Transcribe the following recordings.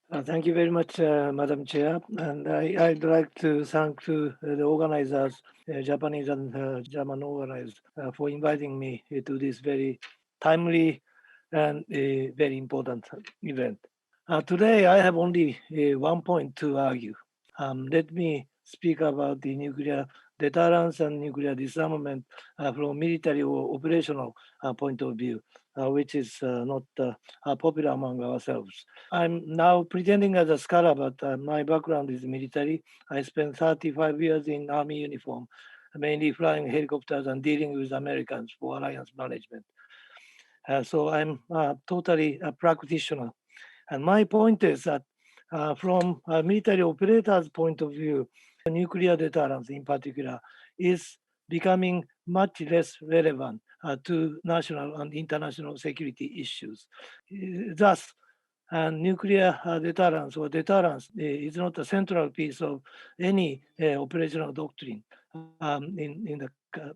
Thank you very much, Madam Chair. And I'd like to thank the organizers, Japanese and German organizers, for inviting me to this very timely and very important event. Today, I have only one point to argue. Let me speak about the nuclear deterrence and nuclear disarmament from military or operational point of view, which is not popular among ourselves. I'm now pretending as a scholar, but my background is military. I spent 35 years in Army uniform, mainly flying helicopters and dealing with Americans for alliance management. So I'm totally a practitioner. And my point is that from a military operator's point of view, nuclear deterrence in particular is becoming much less relevant to national and international security issues. Thus, nuclear deterrence or deterrence is not a central piece of any operational doctrine in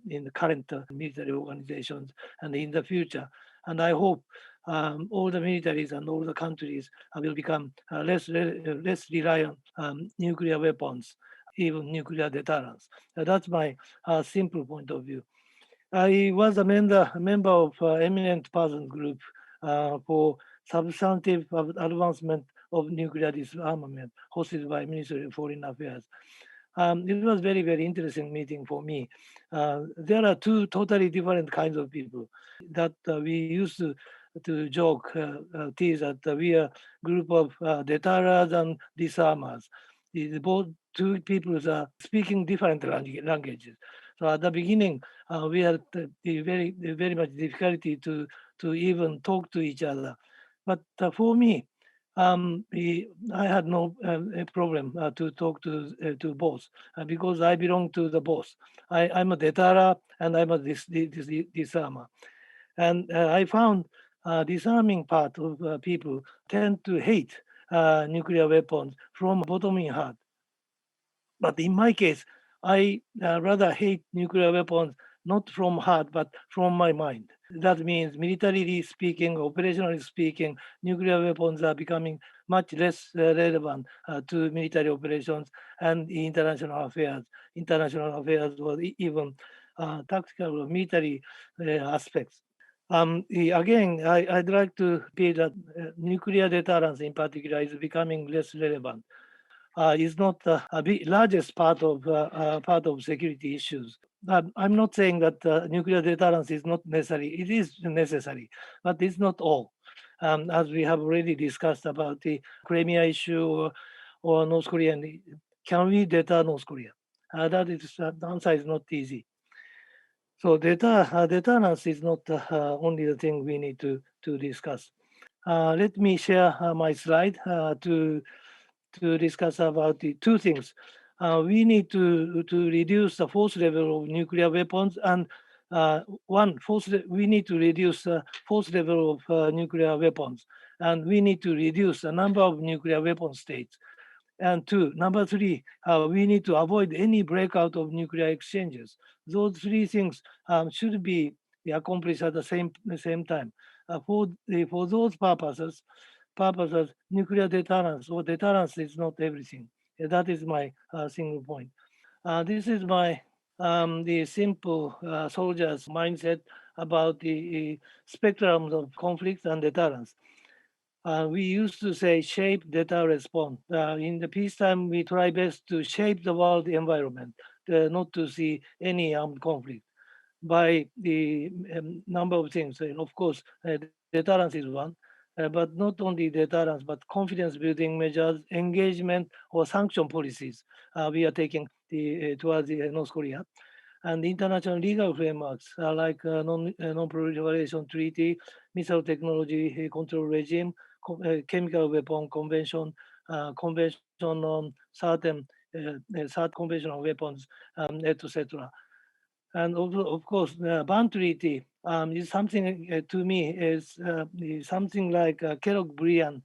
the current military organizations and in the future. And I hope all the militaries and all the countries will become less reliant on nuclear weapons, even nuclear deterrence. That's my simple point of view. I was a member of eminent persons group for substantive advancement of nuclear disarmament hosted by Ministry of Foreign Affairs. It was very interesting meeting for me. There are two totally different kinds of people that we used to joke, tease that we are group of deterrers and disarmers. Both two people are speaking different languages. So at the beginning, we had very much difficulty to even talk to each other. But for me, I had no problem to talk to both because I belong to the both. I'm a deterrer and I'm a disarmer. And I found disarming part of people tend to hate nuclear weapons from bottom in heart. But in my case, I rather hate nuclear weapons not from heart but from my mind. That means militarily speaking, operationally speaking, nuclear weapons are becoming much less relevant to military operations and international affairs. International affairs or even tactical or military aspects. Again, I'd like to repeat that nuclear deterrence in particular is becoming less relevant. Is not largest part of security issues. I'm not saying that nuclear deterrence is not necessary. It is necessary, but it's not all. As we have already discussed about the Crimea issue or North Korea, can we deter North Korea? That is the answer is not easy. So deterrence is not only the thing we need to discuss. Let me share my slide to discuss about the two things. We need to reduce the force level of nuclear weapons and we need to reduce the force level of nuclear weapons, and we need to reduce the number of nuclear weapon states. And two, number three, we need to avoid any breakout of nuclear exchanges. Those three things should be accomplished at the same time. For those purposes, nuclear deterrence or deterrence is not everything. That is my single point. This is my the simple soldier's mindset about the spectrum of conflict and deterrence. We used to say shape, deter, respond. In the peacetime, we try best to shape the world environment, not to see any armed conflict by the number of things. And of course, deterrence is one, but not only deterrence, but confidence building measures, engagement, or sanction policies we are taking towards North Korea. And international legal frameworks like Non-Proliferation Treaty, Missile Technology Control Regime, Chemical Weapon Convention, Convention on certain third convention on weapons, etc. And also, of course, the ban treaty is something to me is something like Kellogg-Briand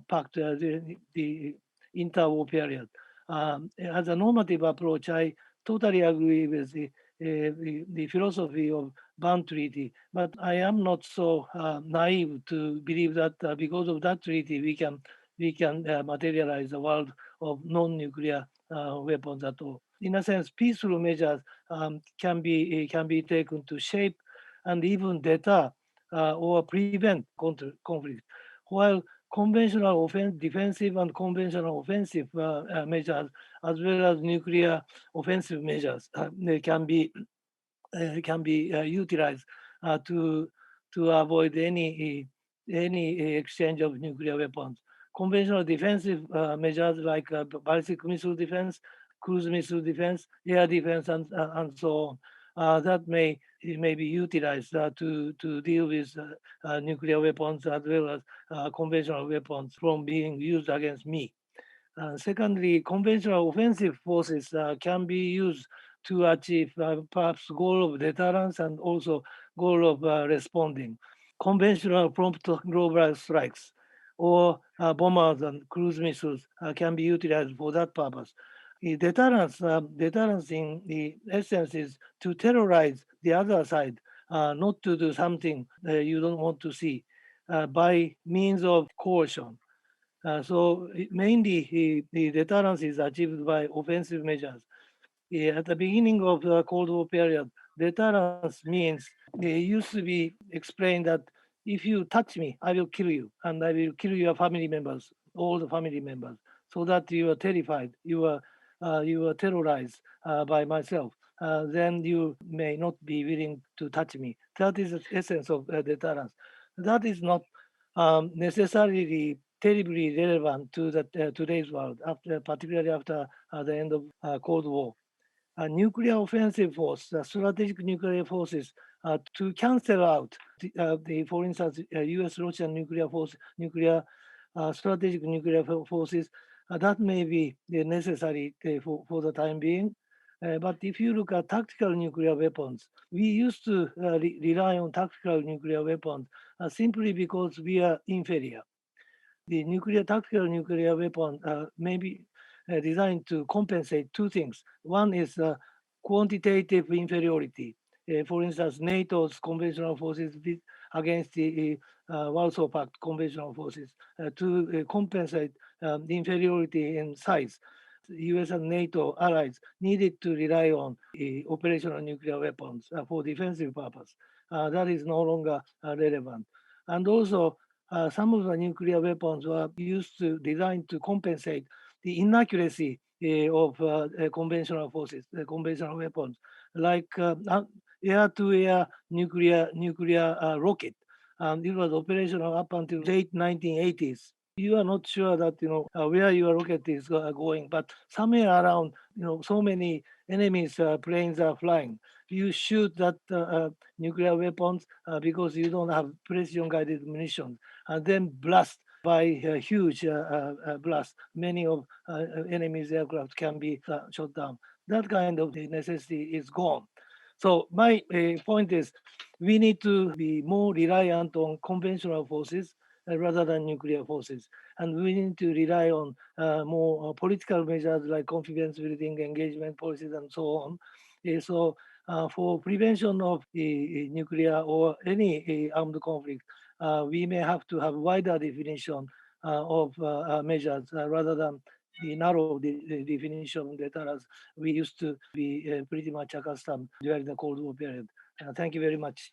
Pact, the interwar period. As a normative approach, I totally agree with the philosophy of ban treaty, but I am not so naive to believe that because of that treaty we can we can materialize a world of non-nuclear weapons at all. In a sense, peaceful measures can be taken to shape and even deter or prevent conflict, while conventional defensive and conventional offensive measures, as well as nuclear offensive measures, they can be utilized to avoid any exchange of nuclear weapons. Conventional defensive measures like ballistic missile defense, cruise missile defense, air defense, and so on, that may be utilized to deal with nuclear weapons as well as conventional weapons from being used against me. Secondly, conventional offensive forces can be used to achieve perhaps goal of deterrence and also goal of responding. Conventional prompt global strikes or bombers and cruise missiles can be utilized for that purpose. Deterrence in the essence is to terrorize the other side, not to do something you don't want to see by means of coercion. So mainly the deterrence is achieved by offensive measures. At the beginning of the Cold War period, deterrence means it used to be explained that if you touch me, I will kill you, and I will kill your family members, all the family members, so that you are terrified, you are terrorized by myself. Then you may not be willing to touch me. That is the essence of deterrence. That is not necessarily terribly relevant to today's world, particularly after the end of Cold War. Nuclear offensive force, strategic nuclear forces, to cancel out for instance, U.S.-Russian nuclear strategic nuclear forces, that may be necessary for the time being. But if you look at tactical nuclear weapons, we used to rely on tactical nuclear weapons simply because we are inferior. The tactical nuclear weapon may be designed to compensate two things. One is quantitative inferiority. For instance, NATO's conventional forces against the Warsaw Pact conventional forces to compensate the inferiority in size. US and NATO allies needed to rely on operational nuclear weapons for defensive purpose. That is no longer relevant. And also, some of the nuclear weapons were designed to compensate the inaccuracy of conventional forces, conventional weapons, like air-to-air nuclear rocket. It was operational up until late 1980s. You are not sure that where your rocket is going, but somewhere around, so many enemies planes are flying. You shoot that nuclear weapons because you don't have precision guided munitions, and then blast by a huge blast. Many of enemy's aircraft can be shot down. That kind of necessity is gone. So my point is, we need to be more reliant on conventional forces rather than nuclear forces. And we need to rely on more political measures like confidence building, engagement policies, and so on. So for prevention of nuclear or any armed conflict, we may have to have wider definition of measures rather than the narrow definition that we used to be pretty much accustomed during the Cold War period. Thank you very much.